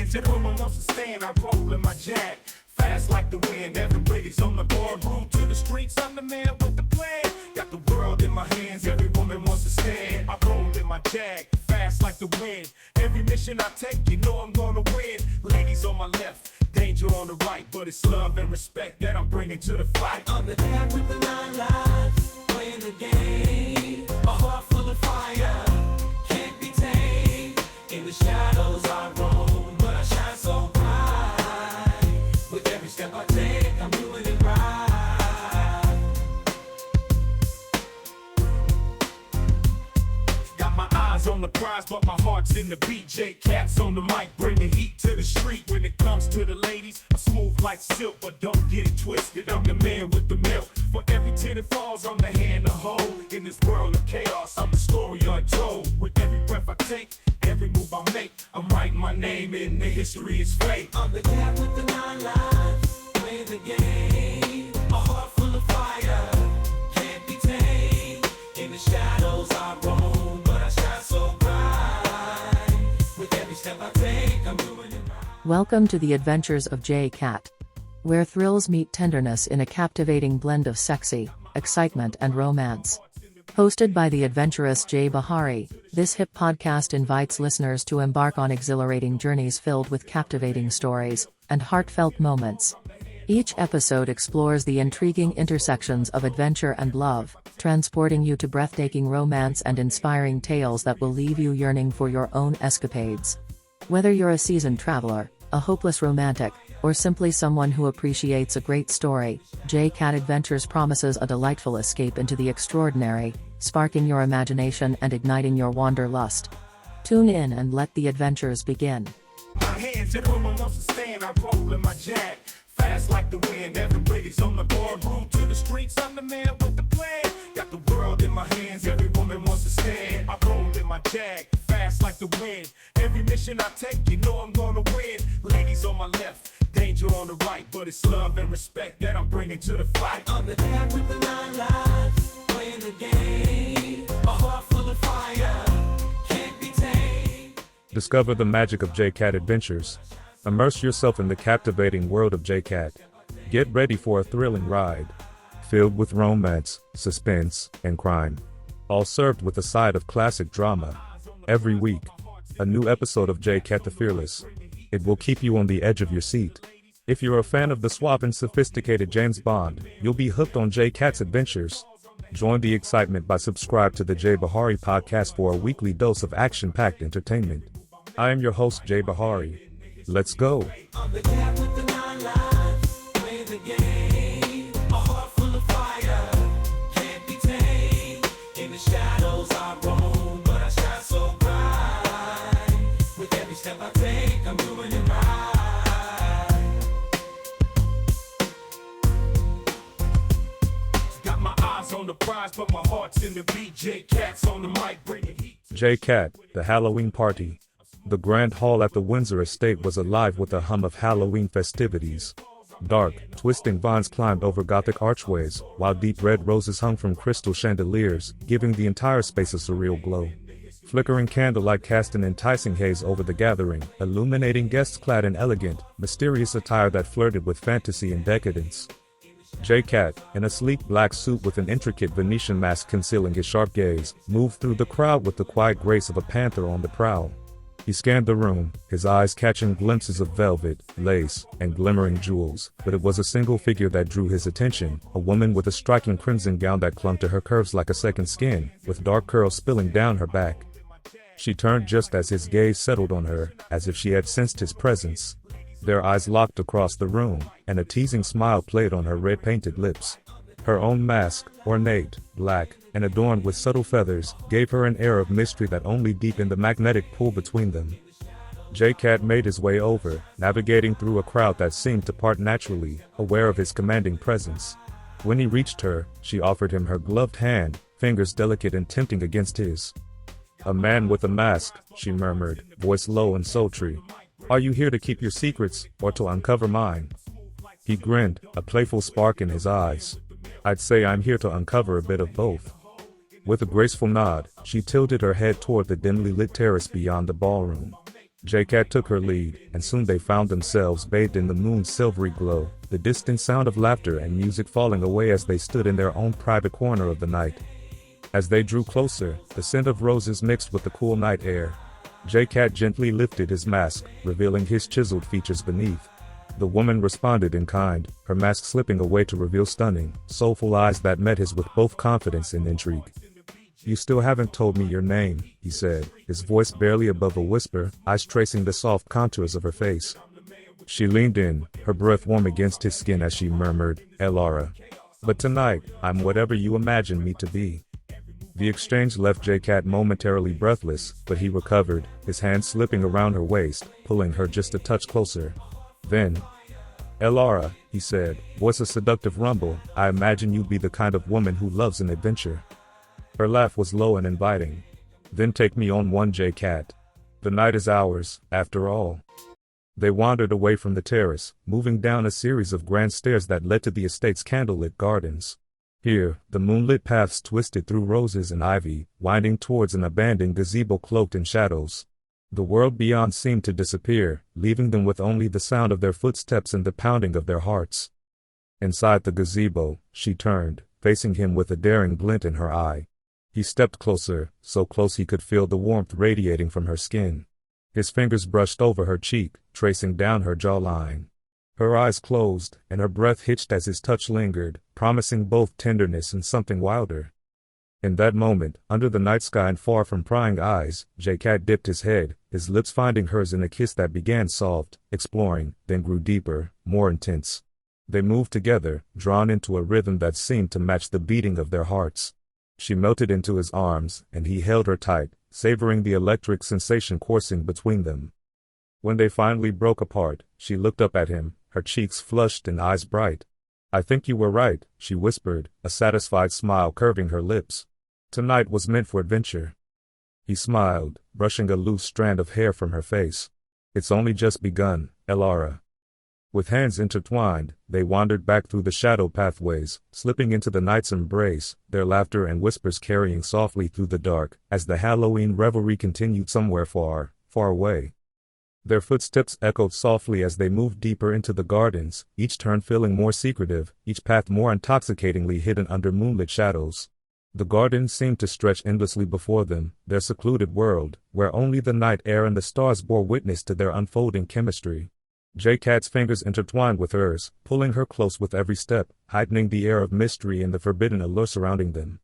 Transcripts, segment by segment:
hands, everyone wants to stand. I roll in my jag, fast like the wind. Everybody's on the board, room to the streets. I'm the man with the plan. Got the world in my hands, every woman wants to stand. I roll in my jag, fast like the wind. Every mission I take, you know I'm gonna win. Ladies on my left, danger on the right, but it's love and respect that I'm bringing to the fight. I'm the dad with the 9 lives, playing the game. A heart full of fire, can't be tamed. In the shadows I roam, but I shine so bright. With every step I take, I'm doing it right. Got my eyes on the prize, but my heart's in the beat. J-Cat's on the mic, bringing heat to the street. When it comes to the ladies, I'm smooth like silk, but don't get it twisted. I'm the man with the milk. For every tear that falls, I'm the hand to hold. In this world of chaos, I'm the story untold. With every breath I take, every move I make, I'm writing my name in the history is fate. I'm the dad with the 9 lives, playing the game. A heart full of fire, can't be tamed. In the shadows I roam, but I shine so bright. With every step I take, I'm doing it right. Welcome to the adventures of J-Cat, where thrills meet tenderness in a captivating blend of sexy, excitement and romance. Hosted by the adventurous Jay Bahari, this hip podcast invites listeners to embark on exhilarating journeys filled with captivating stories and heartfelt moments. Each episode explores the intriguing intersections of adventure and love, transporting you to breathtaking romance and inspiring tales that will leave you yearning for your own escapades. Whether you're a seasoned traveler, a hopeless romantic, or simply someone who appreciates a great story, J-Cat Adventures promises a delightful escape into the extraordinary, sparking your imagination and igniting your wanderlust. Tune in and let the adventures begin. My hands, everyone wants to stand. I roll in my jag, fast like the wind. Everybody's on the board, room to the streets. I'm the man with the plan. Got the world in my hands, every woman wants to stand. I roll in my jag, fast like the wind. Every mission I take, you know I'm gonna win. Ladies on my left, danger on the right, but it's love and respect that I'm bringing to the fight. I'm the dad with the 9 lives, playing the game. A heart full of fire, can't be tamed. Discover the magic of J-Cat Adventures. Immerse yourself in the captivating world of J-Cat. Get ready for a thrilling ride, filled with romance, suspense, and crime. All served with a side of classic drama. Every week, a new episode of J-Cat the Fearless. It will keep you on the edge of your seat. If you're a fan of the suave and sophisticated James Bond, you'll be hooked on J-Cat's adventures. Join the excitement by subscribe to the Jay Bahari podcast for a weekly dose of action-packed entertainment. I am your host, Jay Bahari. Let's go. I'm the dad with the 9 lives, playing the game. A heart full of fire, can't be tamed. In the shadows I roam, but I shine so bright. With every step I take, I'm doing it right. Got my eyes on the prize, but my heart's in the beat. J-Cat's on the mic, bringing heat. J-Cat, the Halloween party. The grand hall at the Windsor estate was alive with a hum of Halloween festivities. Dark, twisting vines climbed over Gothic archways, while deep red roses hung from crystal chandeliers, giving the entire space a surreal glow. Flickering candlelight cast an enticing haze over the gathering, illuminating guests clad in elegant, mysterious attire that flirted with fantasy and decadence. J-Cat, in a sleek black suit with an intricate Venetian mask concealing his sharp gaze, moved through the crowd with the quiet grace of a panther on the prowl. He scanned the room, his eyes catching glimpses of velvet, lace, and glimmering jewels, but it was a single figure that drew his attention, a woman with a striking crimson gown that clung to her curves like a second skin, with dark curls spilling down her back. She turned just as his gaze settled on her, as if she had sensed his presence. Their eyes locked across the room, and a teasing smile played on her red-painted lips. Her own mask, ornate, black, and adorned with subtle feathers, gave her an air of mystery that only deepened the magnetic pull between them. J-Cat made his way over, navigating through a crowd that seemed to part naturally, aware of his commanding presence. When he reached her, she offered him her gloved hand, fingers delicate and tempting against his. "A man with a mask," she murmured, voice low and sultry. "Are you here to keep your secrets, or to uncover mine?" He grinned, a playful spark in his eyes. "I'd say I'm here to uncover a bit of both." With a graceful nod, she tilted her head toward the dimly lit terrace beyond the ballroom. J-Cat took her lead, and soon they found themselves bathed in the moon's silvery glow, the distant sound of laughter and music falling away as they stood in their own private corner of the night. As they drew closer, the scent of roses mixed with the cool night air. J-Cat gently lifted his mask, revealing his chiseled features beneath. The woman responded in kind, her mask slipping away to reveal stunning, soulful eyes that met his with both confidence and intrigue. "You still haven't told me your name," he said, his voice barely above a whisper, eyes tracing the soft contours of her face. She leaned in, her breath warm against his skin as she murmured, "Elara. But tonight, I'm whatever you imagine me to be." The exchange left J-Cat momentarily breathless, but he recovered, his hand slipping around her waist, pulling her just a touch closer. Then, "Elara," he said, voice a seductive rumble, "I imagine you'd be the kind of woman who loves an adventure." Her laugh was low and inviting. "Then take me on one, J-Cat. The night is ours, after all." They wandered away from the terrace, moving down a series of grand stairs that led to the estate's candlelit gardens. Here, the moonlit paths twisted through roses and ivy, winding towards an abandoned gazebo cloaked in shadows. The world beyond seemed to disappear, leaving them with only the sound of their footsteps and the pounding of their hearts. Inside the gazebo, she turned, facing him with a daring glint in her eye. He stepped closer, so close he could feel the warmth radiating from her skin. His fingers brushed over her cheek, tracing down her jawline. Her eyes closed, and her breath hitched as his touch lingered, promising both tenderness and something wilder. In that moment, under the night sky and far from prying eyes, J-Cat dipped his head, his lips finding hers in a kiss that began soft, exploring, then grew deeper, more intense. They moved together, drawn into a rhythm that seemed to match the beating of their hearts. She melted into his arms, and he held her tight, savoring the electric sensation coursing between them. When they finally broke apart, she looked up at him, her cheeks flushed and eyes bright. "I think you were right," she whispered, a satisfied smile curving her lips. "Tonight was meant for adventure." He smiled, brushing a loose strand of hair from her face. "It's only just begun, Elara." With hands intertwined, they wandered back through the shadow pathways, slipping into the night's embrace, their laughter and whispers carrying softly through the dark, as the Halloween revelry continued somewhere far, far away. Their footsteps echoed softly as they moved deeper into the gardens, each turn feeling more secretive, each path more intoxicatingly hidden under moonlit shadows. The gardens seemed to stretch endlessly before them, their secluded world, where only the night air and the stars bore witness to their unfolding chemistry. J-Cat's fingers intertwined with hers, pulling her close with every step, heightening the air of mystery and the forbidden allure surrounding them.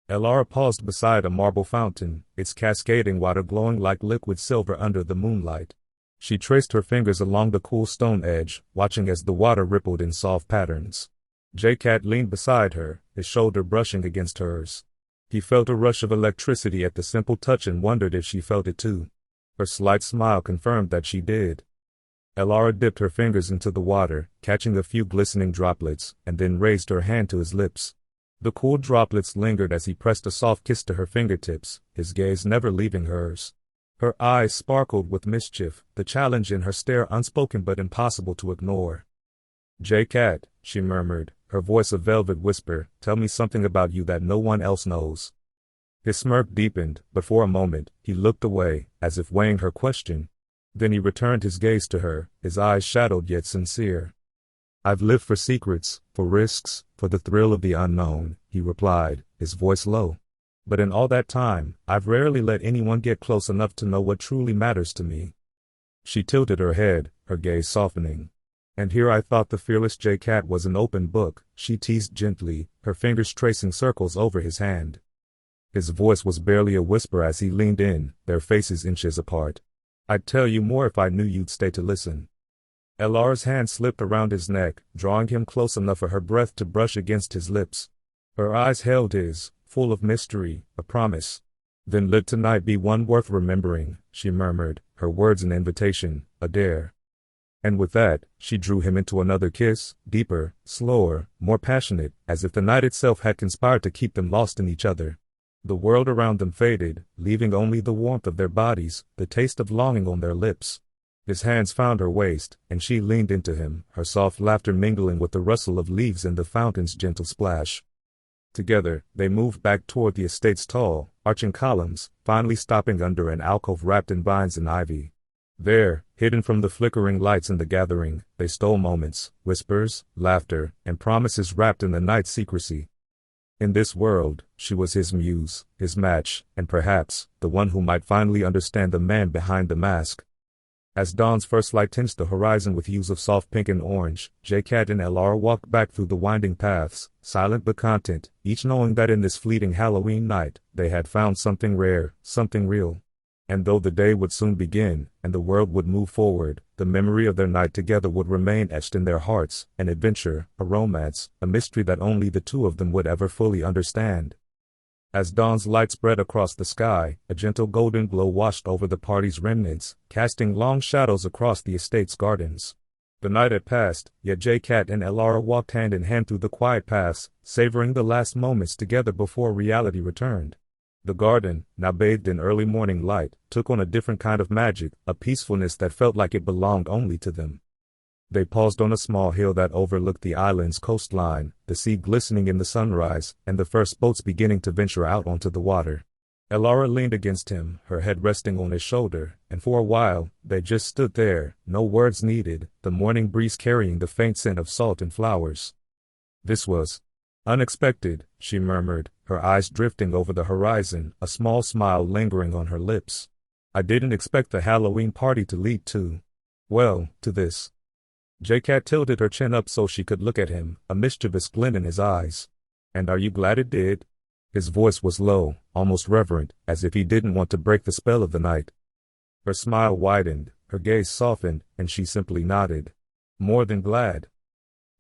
Elara paused beside a marble fountain, its cascading water glowing like liquid silver under the moonlight. She traced her fingers along the cool stone edge, watching as the water rippled in soft patterns. J-Cat leaned beside her, his shoulder brushing against hers. He felt a rush of electricity at the simple touch and wondered if she felt it too. Her slight smile confirmed that she did. Elara dipped her fingers into the water, catching a few glistening droplets, and then raised her hand to his lips. The cool droplets lingered as he pressed a soft kiss to her fingertips, his gaze never leaving hers. Her eyes sparkled with mischief, the challenge in her stare unspoken but impossible to ignore. "J-Cat," she murmured, her voice a velvet whisper, "tell me something about you that no one else knows." His smirk deepened, but for a moment, he looked away, as if weighing her question. Then he returned his gaze to her, his eyes shadowed yet sincere. "I've lived for secrets, for risks, for the thrill of the unknown," he replied, his voice low. "But in all that time, I've rarely let anyone get close enough to know what truly matters to me." She tilted her head, her gaze softening. "And here I thought the fearless J-Cat was an open book," she teased gently, her fingers tracing circles over his hand. His voice was barely a whisper as he leaned in, their faces inches apart. "I'd tell you more if I knew you'd stay to listen." Elara's hand slipped around his neck, drawing him close enough for her breath to brush against his lips. Her eyes held his, full of mystery, a promise. "Then let tonight be one worth remembering," she murmured, her words an invitation, a dare. And with that, she drew him into another kiss, deeper, slower, more passionate, as if the night itself had conspired to keep them lost in each other. The world around them faded, leaving only the warmth of their bodies, the taste of longing on their lips. His hands found her waist, and she leaned into him, her soft laughter mingling with the rustle of leaves and the fountain's gentle splash. Together, they moved back toward the estate's tall, arching columns, finally stopping under an alcove wrapped in vines and ivy. There, hidden from the flickering lights in the gathering, they stole moments, whispers, laughter, and promises wrapped in the night's secrecy. In this world, she was his muse, his match, and perhaps, the one who might finally understand the man behind the mask. As dawn's first light tinged the horizon with hues of soft pink and orange, J-Cat and Elara walked back through the winding paths, silent but content, each knowing that in this fleeting Halloween night, they had found something rare, something real. And though the day would soon begin, and the world would move forward, the memory of their night together would remain etched in their hearts, an adventure, a romance, a mystery that only the two of them would ever fully understand. As dawn's light spread across the sky, a gentle golden glow washed over the party's remnants, casting long shadows across the estate's gardens. The night had passed, yet J-Cat and Elara walked hand in hand through the quiet paths, savoring the last moments together before reality returned. The garden, now bathed in early morning light, took on a different kind of magic, a peacefulness that felt like it belonged only to them. They paused on a small hill that overlooked the island's coastline, the sea glistening in the sunrise, and the first boats beginning to venture out onto the water. Elara leaned against him, her head resting on his shoulder, and for a while, they just stood there, no words needed, the morning breeze carrying the faint scent of salt and flowers. "This was unexpected," she murmured, her eyes drifting over the horizon, a small smile lingering on her lips. "I didn't expect the Halloween party to lead to this." J-Cat tilted her chin up so she could look at him, a mischievous glint in his eyes. "And are you glad it did?" His voice was low, almost reverent, as if he didn't want to break the spell of the night. Her smile widened, her gaze softened, and she simply nodded. "More than glad."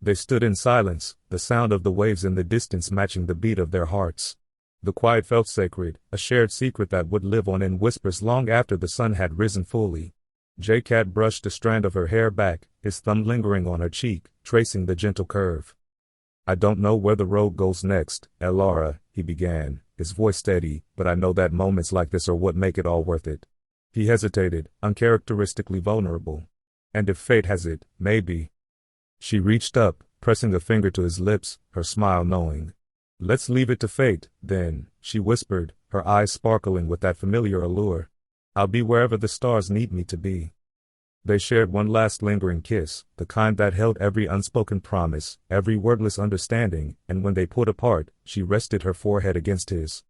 They stood in silence, the sound of the waves in the distance matching the beat of their hearts. The quiet felt sacred, a shared secret that would live on in whispers long after the sun had risen fully. J-Cat brushed a strand of her hair back, his thumb lingering on her cheek, tracing the gentle curve. "I don't know where the road goes next, Elara," he began, his voice steady, "but I know that moments like this are what make it all worth it." He hesitated, uncharacteristically vulnerable. "And if fate has it, maybe." She reached up, pressing a finger to his lips, her smile knowing. "Let's leave it to fate, then," she whispered, her eyes sparkling with that familiar allure. "I'll be wherever the stars need me to be." They shared one last lingering kiss, the kind that held every unspoken promise, every wordless understanding, and when they pulled apart, she rested her forehead against his.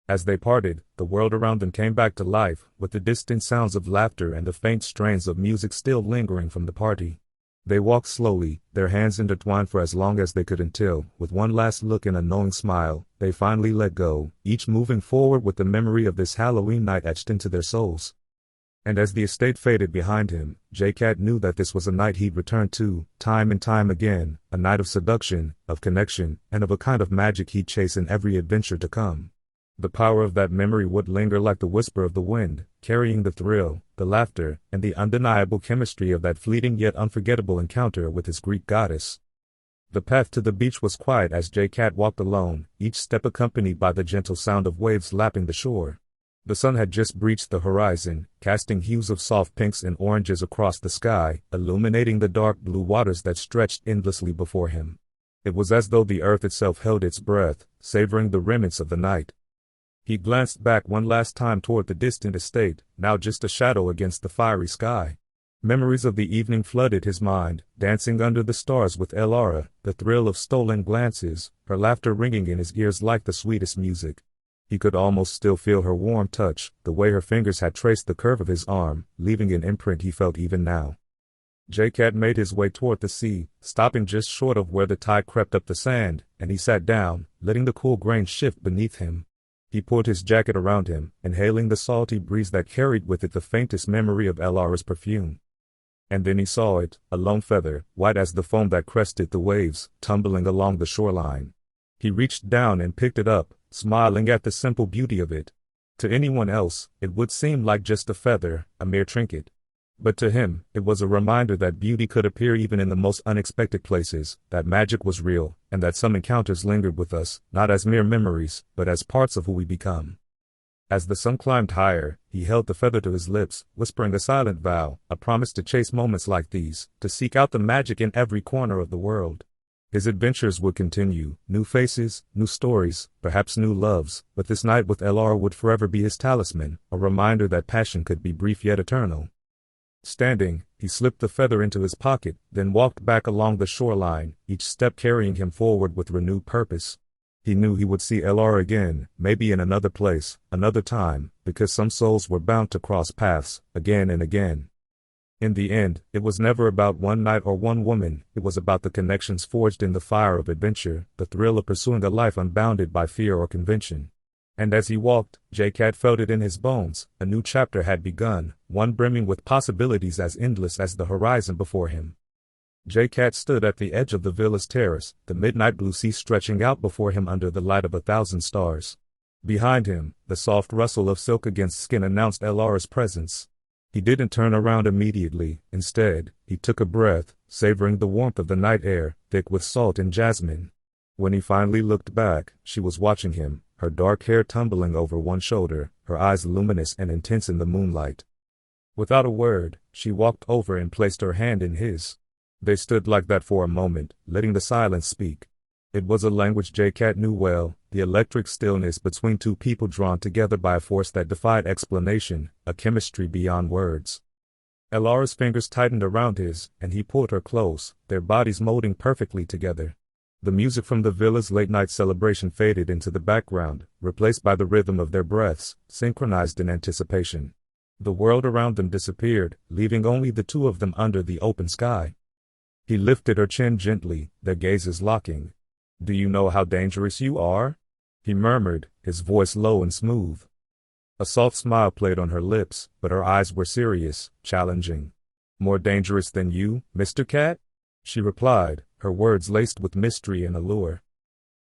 As they parted, the world around them came back to life, with the distant sounds of laughter and the faint strains of music still lingering from the party. They walked slowly, their hands intertwined for as long as they could until, with one last look and a knowing smile, they finally let go, each moving forward with the memory of this Halloween night etched into their souls. And as the estate faded behind him, J-Cat knew that this was a night he'd return to, time and time again, a night of seduction, of connection, and of a kind of magic he'd chase in every adventure to come. The power of that memory would linger like the whisper of the wind, carrying the thrill, the laughter, and the undeniable chemistry of that fleeting yet unforgettable encounter with his Greek goddess. The path to the beach was quiet as J-Cat walked alone, each step accompanied by the gentle sound of waves lapping the shore. The sun had just breached the horizon, casting hues of soft pinks and oranges across the sky, illuminating the dark blue waters that stretched endlessly before him. It was as though the earth itself held its breath, savoring the remnants of the night. He glanced back one last time toward the distant estate, now just a shadow against the fiery sky. Memories of the evening flooded his mind, dancing under the stars with Elara, the thrill of stolen glances, her laughter ringing in his ears like the sweetest music. He could almost still feel her warm touch, the way her fingers had traced the curve of his arm, leaving an imprint he felt even now. J-Cat made his way toward the sea, stopping just short of where the tide crept up the sand, and he sat down, letting the cool grain shift beneath him. He pulled his jacket around him, inhaling the salty breeze that carried with it the faintest memory of Elara's perfume. And then he saw it, a lone feather, white as the foam that crested the waves, tumbling along the shoreline. He reached down and picked it up, smiling at the simple beauty of it. To anyone else, it would seem like just a feather, a mere trinket. But to him, it was a reminder that beauty could appear even in the most unexpected places, that magic was real, and that some encounters lingered with us, not as mere memories, but as parts of who we become. As the sun climbed higher, he held the feather to his lips, whispering a silent vow, a promise to chase moments like these, to seek out the magic in every corner of the world. His adventures would continue, new faces, new stories, perhaps new loves, but this night with Elara would forever be his talisman, a reminder that passion could be brief yet eternal. Standing, he slipped the feather into his pocket, then walked back along the shoreline, each step carrying him forward with renewed purpose. He knew he would see Elara again, maybe in another place, another time, because some souls were bound to cross paths, again and again. In the end, it was never about one night or one woman, it was about the connections forged in the fire of adventure, the thrill of pursuing a life unbounded by fear or convention. And as he walked, J-Cat felt it in his bones, a new chapter had begun, one brimming with possibilities as endless as the horizon before him. J-Cat stood at the edge of the villa's terrace, the midnight blue sea stretching out before him under the light of 1,000 stars. Behind him, the soft rustle of silk against skin announced Elara's presence. He didn't turn around immediately, instead, he took a breath, savoring the warmth of the night air, thick with salt and jasmine. When he finally looked back, she was watching him, her dark hair tumbling over one shoulder, her eyes luminous and intense in the moonlight. Without a word, she walked over and placed her hand in his. They stood like that for a moment, letting the silence speak. It was a language J-Cat knew well, the electric stillness between two people drawn together by a force that defied explanation, a chemistry beyond words. Elara's fingers tightened around his, and he pulled her close, their bodies molding perfectly together. The music from the villa's late-night celebration faded into the background, replaced by the rhythm of their breaths, synchronized in anticipation. The world around them disappeared, leaving only the two of them under the open sky. He lifted her chin gently, their gazes locking. "Do you know how dangerous you are?" he murmured, his voice low and smooth. A soft smile played on her lips, but her eyes were serious, challenging. "More dangerous than you, Mr. Cat?" she replied, her words laced with mystery and allure.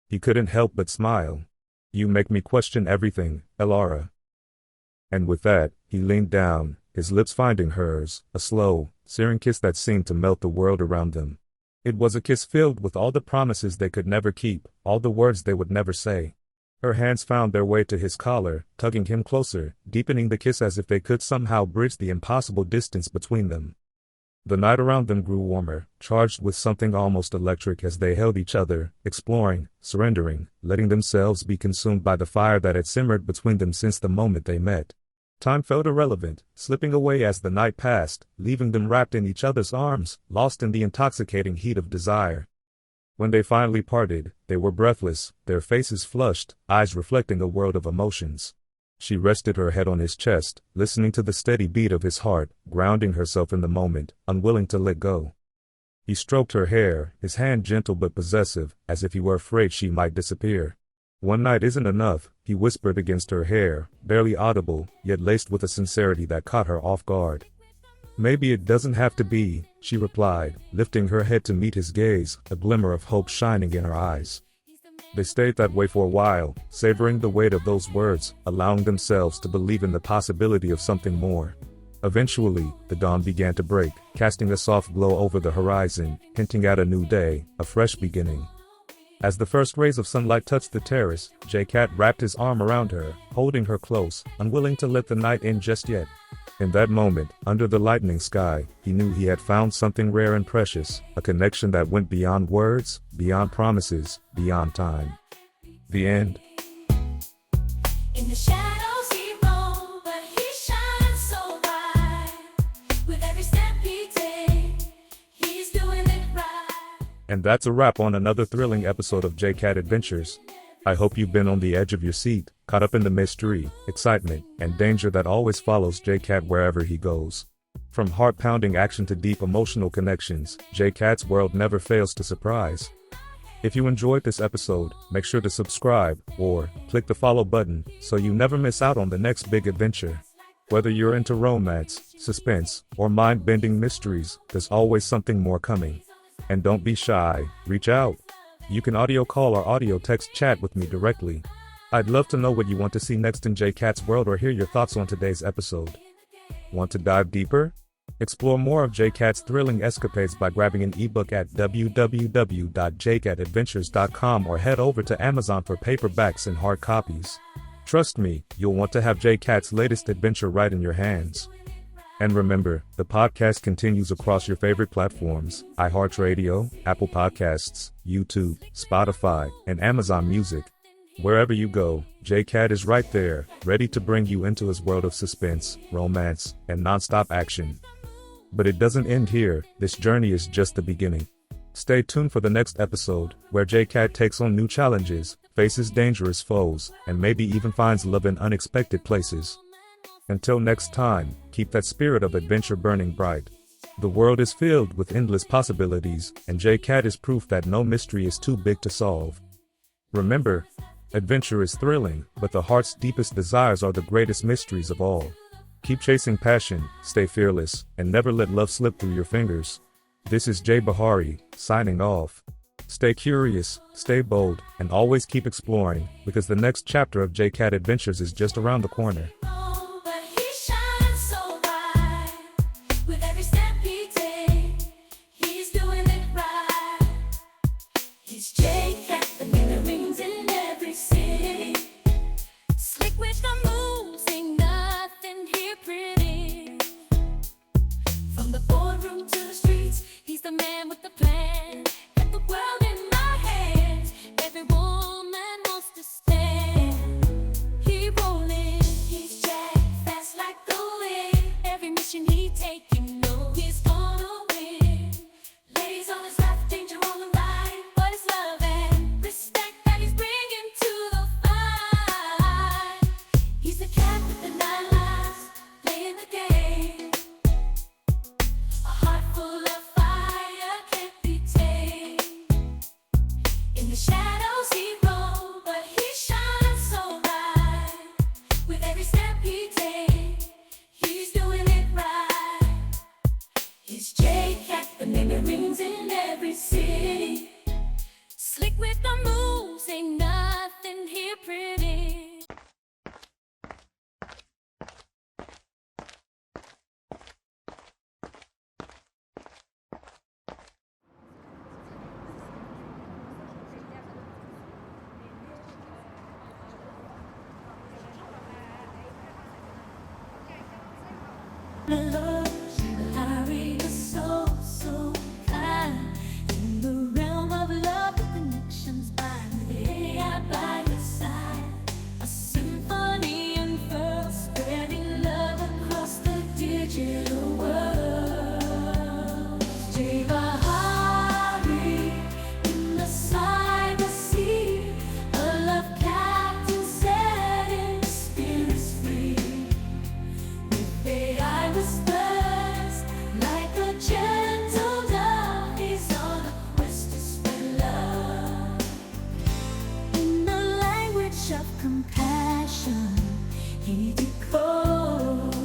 He couldn't help but smile. "You make me question everything, Elara." And with that, he leaned down, his lips finding hers, a slow, searing kiss that seemed to melt the world around them. It was a kiss filled with all the promises they could never keep, all the words they would never say. Her hands found their way to his collar, tugging him closer, deepening the kiss as if they could somehow bridge the impossible distance between them. The night around them grew warmer, charged with something almost electric as they held each other, exploring, surrendering, letting themselves be consumed by the fire that had simmered between them since the moment they met. Time felt irrelevant, slipping away as the night passed, leaving them wrapped in each other's arms, lost in the intoxicating heat of desire. When they finally parted, they were breathless, their faces flushed, eyes reflecting a world of emotions. She rested her head on his chest, listening to the steady beat of his heart, grounding herself in the moment, unwilling to let go. He stroked her hair, his hand gentle but possessive, as if he were afraid she might disappear. "One night isn't enough," he whispered against her hair, barely audible, yet laced with a sincerity that caught her off guard. "Maybe it doesn't have to be," she replied, lifting her head to meet his gaze, a glimmer of hope shining in her eyes. They stayed that way for a while, savoring the weight of those words, allowing themselves to believe in the possibility of something more. Eventually, the dawn began to break, casting a soft glow over the horizon, hinting at a new day, a fresh beginning. As the first rays of sunlight touched the terrace, J-Cat wrapped his arm around her, holding her close, unwilling to let the night end just yet. In that moment, under the lightning sky, he knew he had found something rare and precious, a connection that went beyond words, beyond promises, beyond time. The end. In the shadows he roamed, but he shines so bright. With every step he takes, he's doing it right. And that's a wrap on another thrilling episode of J-Cat Adventures. I hope you've been on the edge of your seat, caught up in the mystery, excitement, and danger that always follows J-Cat wherever he goes. From heart-pounding action to deep emotional connections, J-Cat's world never fails to surprise. If you enjoyed this episode, make sure to subscribe, or click the follow button, so you never miss out on the next big adventure. Whether you're into romance, suspense, or mind-bending mysteries, there's always something more coming. And don't be shy, reach out. You can audio call or audio text chat with me directly. I'd love to know what you want to see next in J-Cat's world or hear your thoughts on today's episode. Want to dive deeper? Explore more of J-Cat's thrilling escapades by grabbing an ebook at www.jcatadventures.com or head over to Amazon for paperbacks and hard copies. Trust me, you'll want to have J-Cat's latest adventure right in your hands. And remember, the podcast continues across your favorite platforms: iHeartRadio, Apple Podcasts, YouTube, Spotify, and Amazon Music. Wherever you go, J-Cat is right there, ready to bring you into his world of suspense, romance, and non-stop action. But it doesn't end here, this journey is just the beginning. Stay tuned for the next episode, where J-Cat takes on new challenges, faces dangerous foes, and maybe even finds love in unexpected places. Until next time, keep that spirit of adventure burning bright. The world is filled with endless possibilities, and J-Cat is proof that no mystery is too big to solve. Remember, adventure is thrilling, but the heart's deepest desires are the greatest mysteries of all. Keep chasing passion, stay fearless, and never let love slip through your fingers. This is Jay Bahari, signing off. Stay curious, stay bold, and always keep exploring, because the next chapter of J-Cat Adventures is just around the corner. But he shines so bright. With every step he takes, he's doing it right. He's J-Cat, the glimmerings in every city. Slick with the moves, ain't nothing here pretty. From the boardroom to the streets, he's the man with the plan. Got the world in my hands, every woman wants to stand. He rolling, he's Jack, fast like the wind. Every mission he take, you know he's gonna win. Ladies on his left, danger on the right, but it's love and respect that he's bringing to the fight. He's the cat with the 9 lives, playing the game. A heart full of fire can't be tamed. In the shadows he roams, but he shines so bright. With every step he takes, he's doing it right. He's J-Cat, the name that rings in every city. Slick with the moves, ain't nothing here pretty. Harry is so kind. In the realm of love, the connections bind. Lay out by your side, a symphony unfurls, spreading love across the digital world. Jay Bahari in the cyber sea, a love captain setting spirits free. With AI whispers, like a gentle dove, he's on a quest to spread love. In the language of compassion, he decodes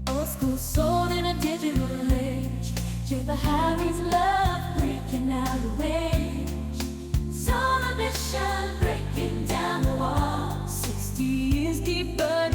old school soul in a digital age. Jay Bahari's love breaking out of rage. Soul of mission breaking down the wall. 60 years deeper.